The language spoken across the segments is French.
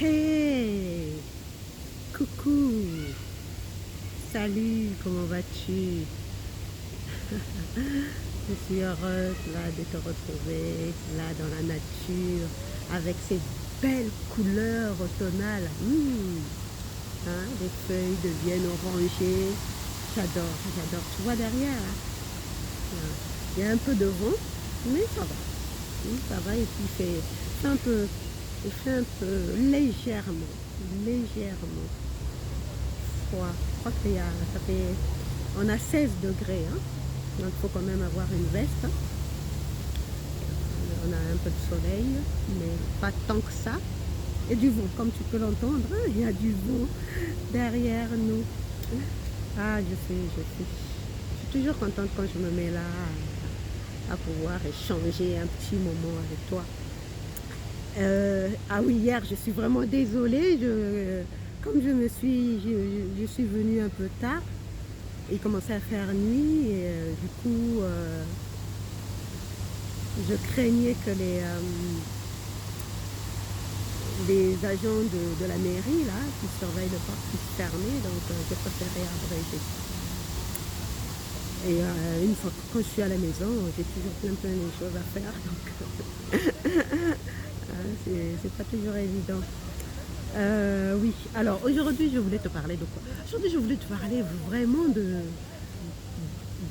Hey! Coucou! Salut, comment vas-tu? Je suis heureuse là de te retrouver là dans la nature avec ces belles couleurs automnales. Hein, les feuilles deviennent orangées. J'adore, j'adore. Tu vois derrière, hein, il y a un peu de vent, mais ça va. Ça va et puis il fait un peu légèrement froid. Je crois on a 16 degrés, hein, donc il faut quand même avoir une veste, hein. On a un peu de soleil, mais pas tant que ça. Et du vent, comme tu peux l'entendre, hein, il y a du vent derrière nous. Ah, je suis toujours contente quand je me mets là à pouvoir échanger un petit moment avec toi. Ah oui, hier, je suis vraiment désolée. Comme je suis venue un peu tard, il commençait à faire nuit et du coup, je craignais que les agents de la mairie là, qui surveillent le parc puissent fermer, donc j'ai préféré abréger. Et une fois que quand je suis à la maison, j'ai toujours plein de choses à faire, donc c'est pas toujours évident. Oui, alors aujourd'hui je voulais te parler de quoi? Aujourd'hui je voulais te parler vraiment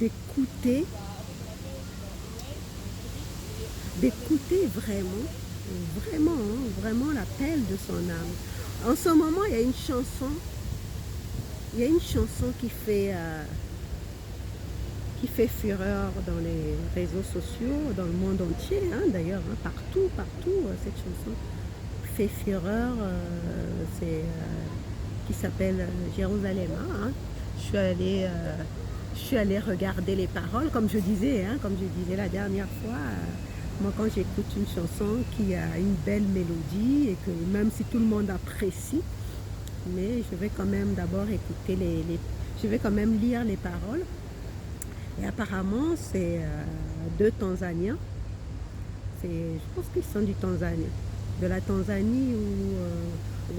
d'écouter, d'écouter vraiment, hein, vraiment l'appel de son âme. En ce moment, il y a une chanson qui fait fureur dans les réseaux sociaux, dans le monde entier, hein, d'ailleurs, hein, partout, cette chanson fait fureur, qui s'appelle Jérusalem, hein. Je suis allée regarder les paroles, comme je disais la dernière fois. Moi, quand j'écoute une chanson qui a une belle mélodie et que même si tout le monde apprécie, mais je vais quand même d'abord écouter je vais quand même lire les paroles. Et apparemment, c'est deux Tanzaniens. Je pense qu'ils sont de la Tanzanie ou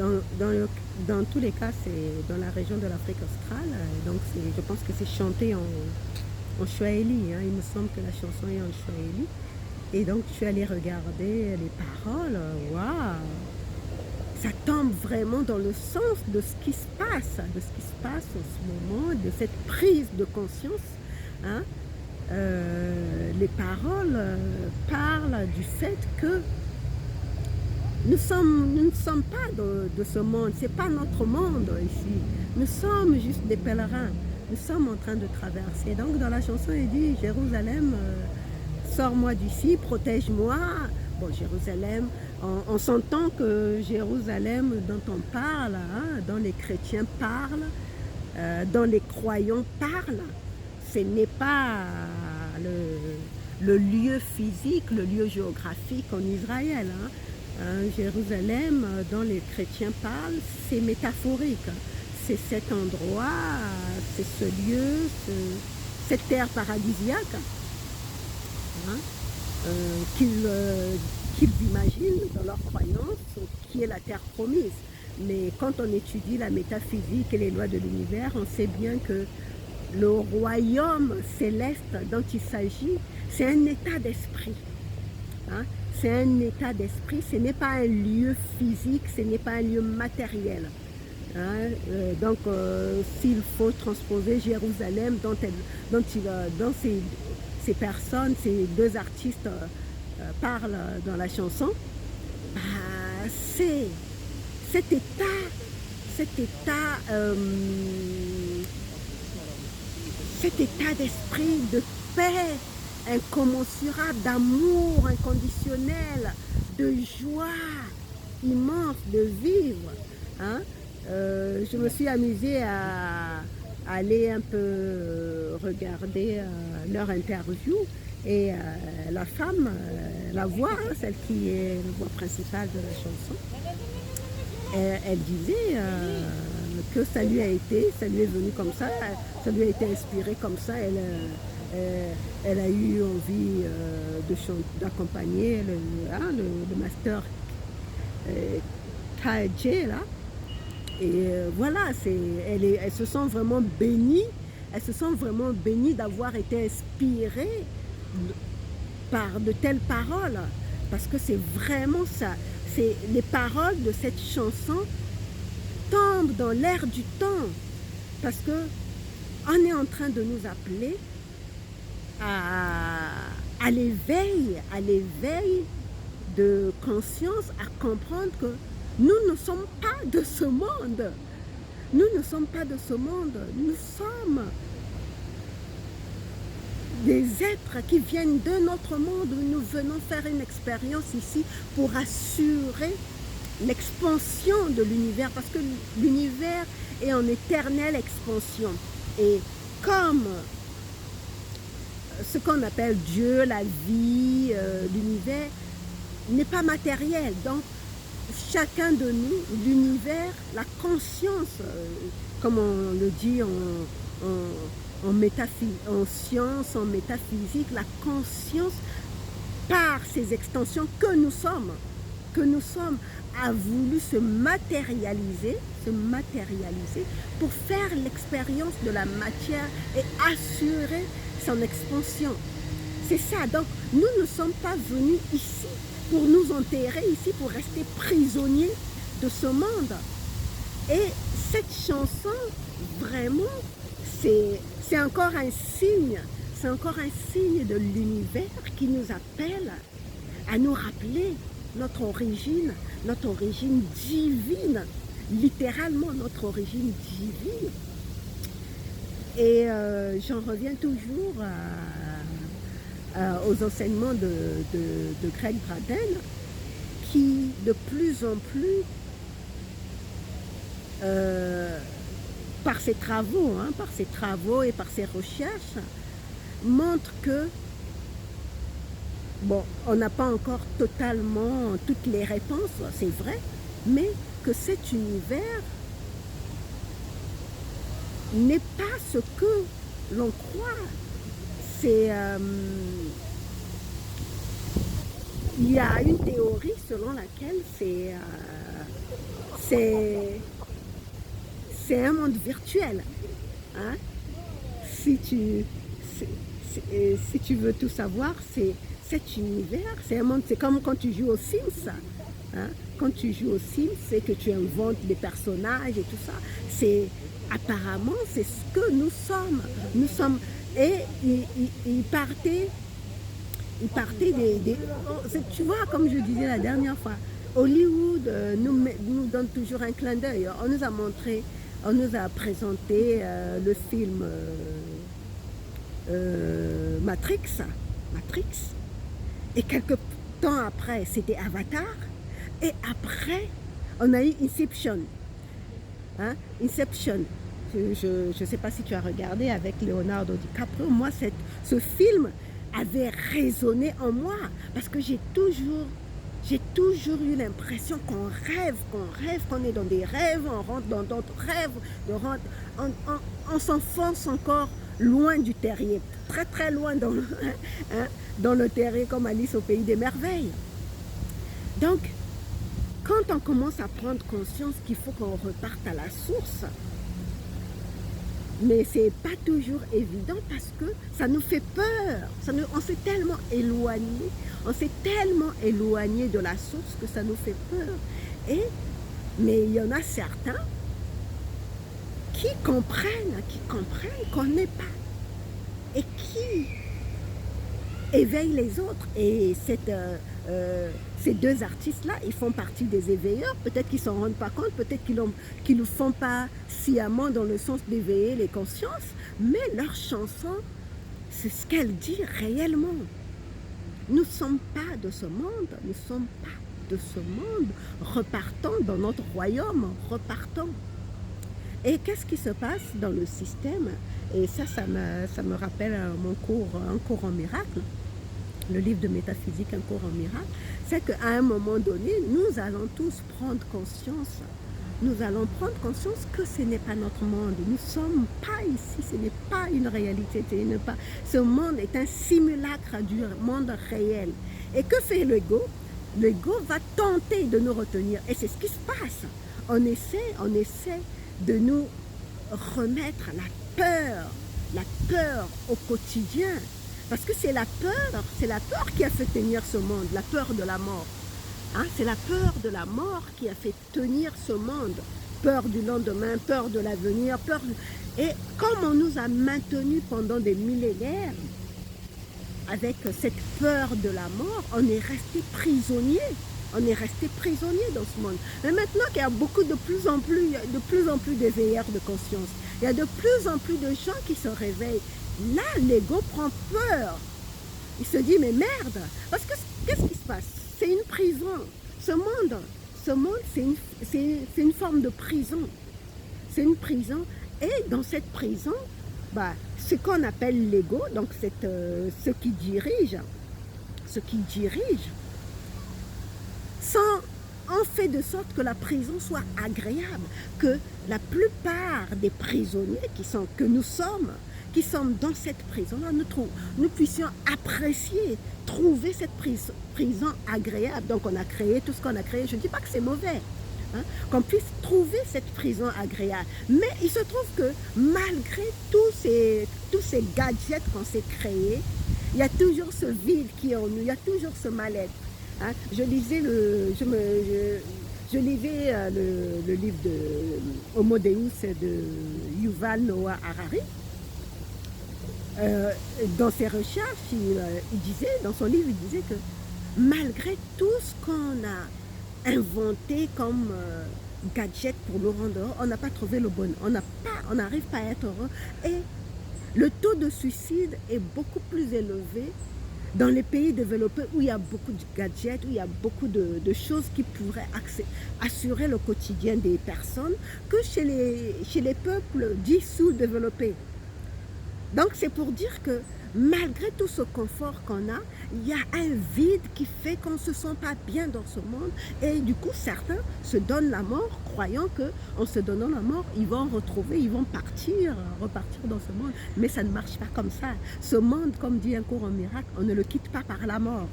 dans tous les cas, c'est dans la région de l'Afrique australe. Donc, je pense que c'est chanté en Swahili, hein. Il me semble que la chanson est en Swahili. Et donc, je suis allée regarder les paroles. Waouh! Ça tombe vraiment dans le sens de ce qui se passe, en ce moment, de cette prise de conscience, hein. Les paroles parlent du fait que nous ne sommes pas de ce monde, c'est pas notre monde ici. Nous sommes juste des pèlerins. Nous sommes en train de traverser. Donc dans la chanson, il dit Jérusalem, sors-moi d'ici, protège-moi. Bon, Jérusalem, on s'entend que Jérusalem dont on parle, hein, dont les chrétiens parlent, dont les croyants parlent, ce n'est pas le lieu physique, le lieu géographique en Israël, hein. Jérusalem, dont les chrétiens parlent, c'est métaphorique. C'est cet endroit, c'est ce lieu, cette terre paradisiaque, hein, qu'ils imaginent dans leur croyance, qui est la terre promise. Mais quand on étudie la métaphysique et les lois de l'univers, on sait bien que le royaume céleste dont il s'agit, c'est un état d'esprit, hein. C'est un état d'esprit, ce n'est pas un lieu physique, ce n'est pas un lieu matériel, hein. Donc, s'il faut transposer Jérusalem, dont ces personnes, ces deux artistes parlent dans la chanson, bah, c'est cet état, cet état, cet état d'esprit, de paix incommensurable, d'amour inconditionnel, de joie immense de vivre, hein. Je me suis amusée à aller un peu regarder leur interview et la femme, la voix, hein, celle qui est la voix principale de la chanson, elle disait que ça lui est venu comme ça lui a été inspiré comme ça. Elle a eu envie d'accompagner le master Taedje, là. Et voilà, elles se sentent vraiment bénies. Elles se sentent vraiment bénies d'avoir été inspirées par de telles paroles. Parce que c'est vraiment ça. Les paroles de cette chanson tombent dans l'air du temps. Parce que on est en train de nous appeler à l'éveil de conscience, à comprendre que nous ne sommes pas de ce monde. Nous ne sommes pas de ce monde. Nous sommes des êtres qui viennent de notre monde. Nous venons faire une expérience ici pour assurer l'expansion de l'univers, parce que l'univers est en éternelle expansion. Et comme ce qu'on appelle Dieu, la vie, l'univers, n'est pas matériel. Donc, chacun de nous, l'univers, la conscience, comme on le dit en science, en métaphysique, la conscience, par ces extensions que nous sommes, a voulu se matérialiser pour faire l'expérience de la matière et assurer son expansion. C'est ça. Donc, nous ne sommes pas venus ici pour nous enterrer, ici pour rester prisonniers de ce monde. Et cette chanson, vraiment, c'est encore un signe. C'est encore un signe de l'univers qui nous appelle à nous rappeler notre origine divine, littéralement notre origine divine. Et j'en reviens toujours aux enseignements de Gregg Braden, qui de plus en plus, par ses travaux et par ses recherches, montre que, bon, on n'a pas encore totalement toutes les réponses, c'est vrai, mais que cet univers n'est pas ce que l'on croit. Il y a une théorie selon laquelle c'est un monde virtuel. Hein? Si tu veux tout savoir, c'est cet univers, c'est un monde, c'est comme quand tu joues aux Sims. Hein? Quand tu joues aux Sims, c'est que tu inventes des personnages et tout ça. Apparemment, c'est ce que nous sommes. Et il partait tu vois, comme je disais la dernière fois, Hollywood nous donne toujours un clin d'œil. On nous a présenté le film Matrix, et quelques temps après, c'était Avatar, et après, on a eu Inception. Hein? Inception. Je ne sais pas si tu as regardé avec Leonardo DiCaprio. Moi, ce film avait résonné en moi, parce que j'ai toujours eu l'impression qu'on rêve, qu'on est dans des rêves, on rentre dans d'autres rêves, on s'enfonce encore loin du terrier, très très loin dans le terrier, comme Alice au pays des merveilles. Donc, quand on commence à prendre conscience qu'il faut qu'on reparte à la source, mais c'est pas toujours évident, parce que ça nous fait peur. On s'est tellement éloigné de la source que ça nous fait peur. Mais il y en a certains qui comprennent qu'on n'est pas, et qui éveillent les autres. Et ces deux artistes-là, ils font partie des éveilleurs. Peut-être qu'ils ne s'en rendent pas compte, peut-être qu'ils ne le font pas sciemment dans le sens d'éveiller les consciences, mais leur chanson, c'est ce qu'elle dit réellement. Nous ne sommes pas de ce monde, repartons dans notre royaume, repartons. Et qu'est-ce qui se passe dans le système? Et ça me rappelle un cours en miracle, le livre de métaphysique, un cours en miracle. C'est qu'à un moment donné, nous allons tous prendre conscience. Nous allons prendre conscience que ce n'est pas notre monde. Nous ne sommes pas ici, ce n'est pas une réalité. Ce monde est un simulacre du monde réel. Et que fait l'ego? L'ego va tenter de nous retenir. Et c'est ce qui se passe. On essaie de nous remettre la peur au quotidien. Parce que c'est la peur qui a fait tenir ce monde, la peur de la mort. Hein? C'est la peur de la mort qui a fait tenir ce monde. Peur du lendemain, peur de l'avenir, Et comme on nous a maintenus pendant des millénaires, avec cette peur de la mort, on est resté prisonnier. On est resté prisonnier dans ce monde. Mais maintenant qu'il y a de plus en plus d'éveilleurs de conscience, il y a de plus en plus de gens qui se réveillent. Là, l'ego prend peur. Il se dit, mais merde, parce que qu'est-ce qui se passe? C'est une prison. Ce monde, c'est une forme de prison. C'est une prison. Et dans cette prison, ce qu'on appelle l'ego, donc ce qui dirige, on fait de sorte que la prison soit agréable, que la plupart des prisonniers que nous sommes, qui sommes dans cette prison-là, nous puissions apprécier, trouver cette prison agréable. Donc on a créé tout ce qu'on a créé. Je ne dis pas que c'est mauvais, hein, qu'on puisse trouver cette prison agréable. Mais il se trouve que malgré tous ces gadgets qu'on s'est créés, il y a toujours ce vide qui est en nous, il y a toujours ce mal-être. Hein. Je lisais le livre de Homo Deus de Yuval Noah Harari. Dans ses recherches, dans son livre, il disait que malgré tout ce qu'on a inventé comme gadget pour nous rendre heureux, on n'a pas trouvé le bonheur. On n'arrive pas à être heureux. Et le taux de suicide est beaucoup plus élevé dans les pays développés où il y a beaucoup de gadgets, où il y a beaucoup de choses qui pourraient assurer le quotidien des personnes, que chez les peuples dits sous-développés. Donc c'est pour dire que malgré tout ce confort qu'on a, il y a un vide qui fait qu'on ne se sent pas bien dans ce monde. Et du coup, certains se donnent la mort, croyant qu'en se donnant la mort, ils vont repartir dans ce monde. Mais ça ne marche pas comme ça. Ce monde, comme dit un cours en miracle, on ne le quitte pas par la mort,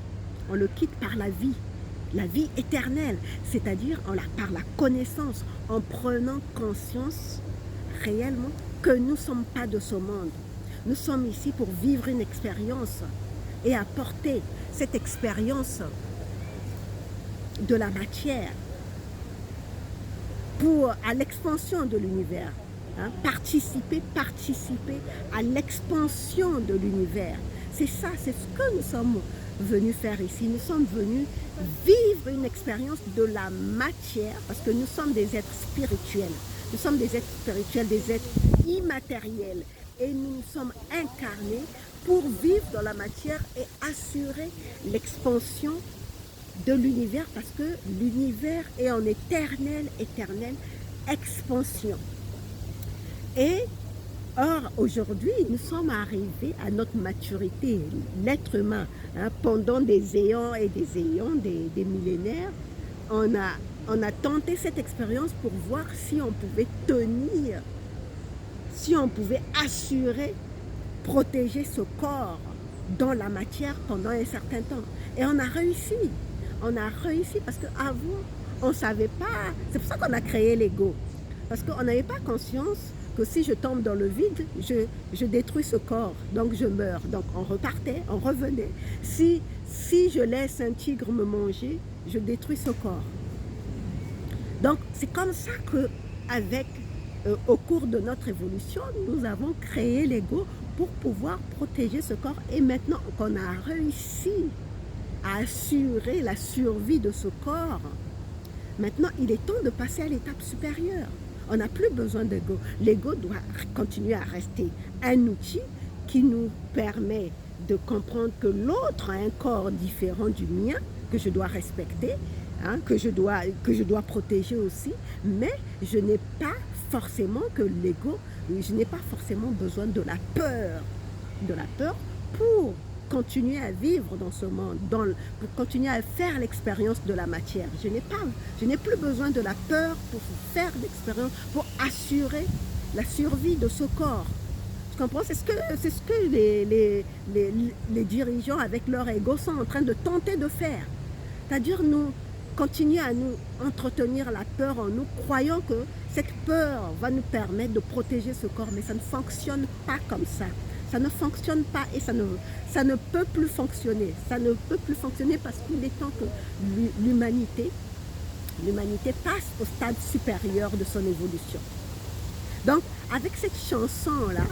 on le quitte par la vie éternelle, c'est-à-dire par la connaissance, en prenant conscience réellement que nous ne sommes pas de ce monde. Nous sommes ici pour vivre une expérience et apporter cette expérience de la matière à l'expansion de l'univers. Hein, participer à l'expansion de l'univers. C'est ça, c'est ce que nous sommes venus faire ici. Nous sommes venus vivre une expérience de la matière parce que nous sommes des êtres spirituels. Nous sommes des êtres spirituels, des êtres immatériels. Et nous nous sommes incarnés pour vivre dans la matière et assurer l'expansion de l'univers parce que l'univers est en éternelle expansion. Et or, aujourd'hui, nous sommes arrivés à notre maturité, l'être humain, hein, pendant des éons et des éons, des millénaires, on a tenté cette expérience pour voir si on pouvait tenir, si on pouvait assurer, protéger ce corps dans la matière pendant un certain temps. Et on a réussi. On a réussi parce qu'avant, on ne savait pas. C'est pour ça qu'on a créé l'ego. Parce qu'on n'avait pas conscience que si je tombe dans le vide, je détruis ce corps. Donc je meurs. Donc on repartait, on revenait. Si je laisse un tigre me manger, je détruis ce corps. Donc c'est comme ça qu'avec au cours de notre évolution, nous avons créé l'ego pour pouvoir protéger ce corps. Et maintenant qu'on a réussi à assurer la survie de ce corps, maintenant il est temps de passer à l'étape supérieure. On n'a plus besoin d'ego. L'ego doit continuer à rester un outil qui nous permet de comprendre que l'autre a un corps différent du mien, que je dois respecter, hein, que je dois protéger aussi, mais je n'ai pas forcément besoin de la peur pour continuer à vivre dans ce monde, pour continuer à faire l'expérience de la matière. Je n'ai plus besoin de la peur pour faire l'expérience, pour assurer la survie de ce corps. Tu comprends? C'est ce que les dirigeants avec leur ego sont en train de tenter de faire. C'est-à-dire nous continuer à nous entretenir la peur en nous, croyant que cette peur va nous permettre de protéger ce corps, mais ça ne fonctionne pas comme ça. Ça ne fonctionne pas et ça ne peut plus fonctionner. Ça ne peut plus fonctionner parce qu'il est temps que l'humanité passe au stade supérieur de son évolution. Donc, avec cette chanson-là,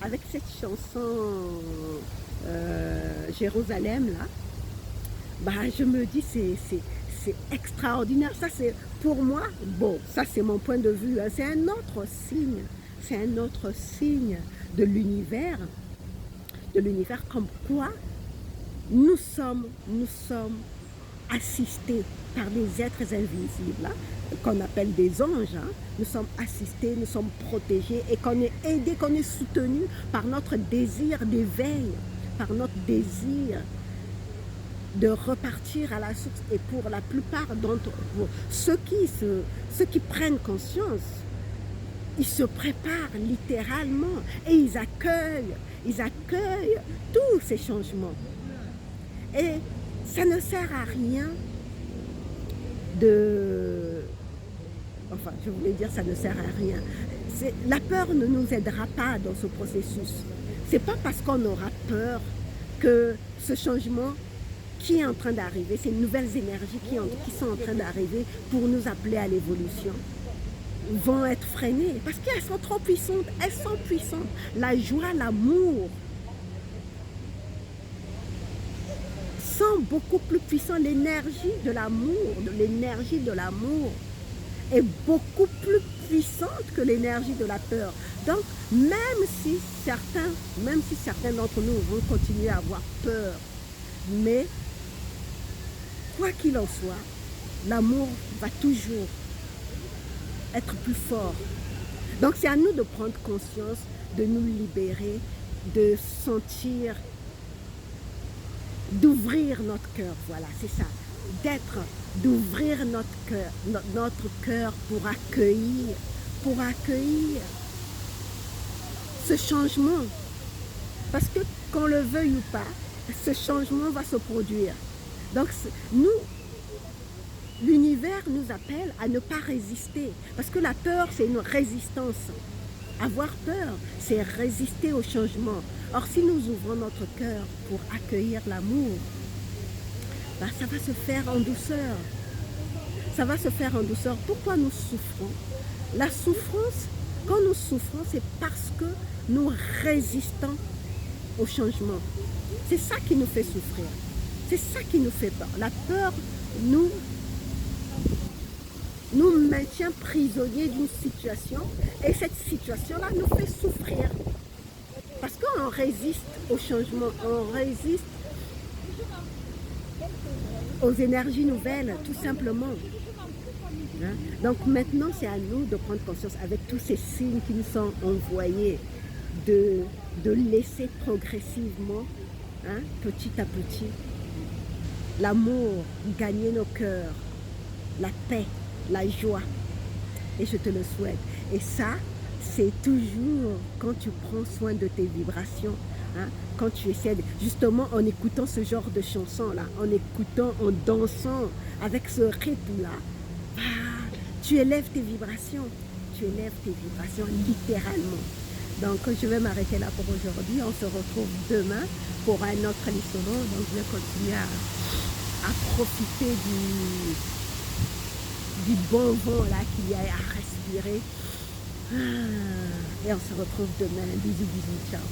avec cette chanson Jérusalem-là, bah, je me dis c'est extraordinaire. Ça, c'est pour moi, bon, ça c'est mon point de vue, hein, c'est un autre signe de l'univers comme quoi nous sommes assistés par des êtres invisibles, hein, qu'on appelle des anges. Hein. Nous sommes assistés, nous sommes protégés et qu'on est aidés, qu'on est soutenus par notre désir d'éveil, par notre désir de repartir à la source. Et pour la plupart d'entre vous, ceux qui prennent conscience, ils se préparent littéralement et ils accueillent tous ces changements. Et ça ne sert à rien enfin, je voulais dire ça ne sert à rien. La peur ne nous aidera pas dans ce processus. C'est pas parce qu'on aura peur que ce changement qui est en train d'arriver, ces nouvelles énergies qui sont en train d'arriver pour nous appeler à l'évolution, vont être freinées. Parce qu'elles sont trop puissantes. Elles sont puissantes. La joie, l'amour sont beaucoup plus puissants. L'énergie de l'amour est beaucoup plus puissante que l'énergie de la peur. Donc, même si certains d'entre nous vont continuer à avoir peur, mais quoi qu'il en soit, l'amour va toujours être plus fort. Donc c'est à nous de prendre conscience, de nous libérer, de sentir, d'ouvrir notre cœur, voilà, c'est ça, d'ouvrir notre cœur pour accueillir ce changement. Parce que qu'on le veuille ou pas, ce changement va se produire. Donc nous, l'univers nous appelle à ne pas résister. Parce que la peur, c'est une résistance. Avoir peur, c'est résister au changement. Or, si nous ouvrons notre cœur pour accueillir l'amour, bah, ça va se faire en douceur. Ça va se faire en douceur. Pourquoi nous souffrons? La souffrance, quand nous souffrons, c'est parce que nous résistons au changement. C'est ça qui nous fait souffrir. C'est ça qui nous fait peur. La peur nous maintient prisonniers d'une situation et cette situation-là nous fait souffrir. Parce qu'on résiste au changement, on résiste aux énergies nouvelles, tout simplement. Hein? Donc maintenant, c'est à nous de prendre conscience avec tous ces signes qui nous sont envoyés, de laisser progressivement, hein, petit à petit, l'amour gagner nos cœurs, la paix, la joie. Et je te le souhaite. Et ça, c'est toujours quand tu prends soin de tes vibrations, hein, quand tu essaies, justement en écoutant ce genre de chansons-là, en écoutant, en dansant avec ce rythme-là, bah, tu élèves tes vibrations. Tu élèves tes vibrations littéralement. Donc, je vais m'arrêter là pour aujourd'hui. On se retrouve demain pour un autre listening. Donc, je vais continuer à profiter du bon vent là qu'il y a à respirer. Et on se retrouve demain. Bisous, bisous, ciao.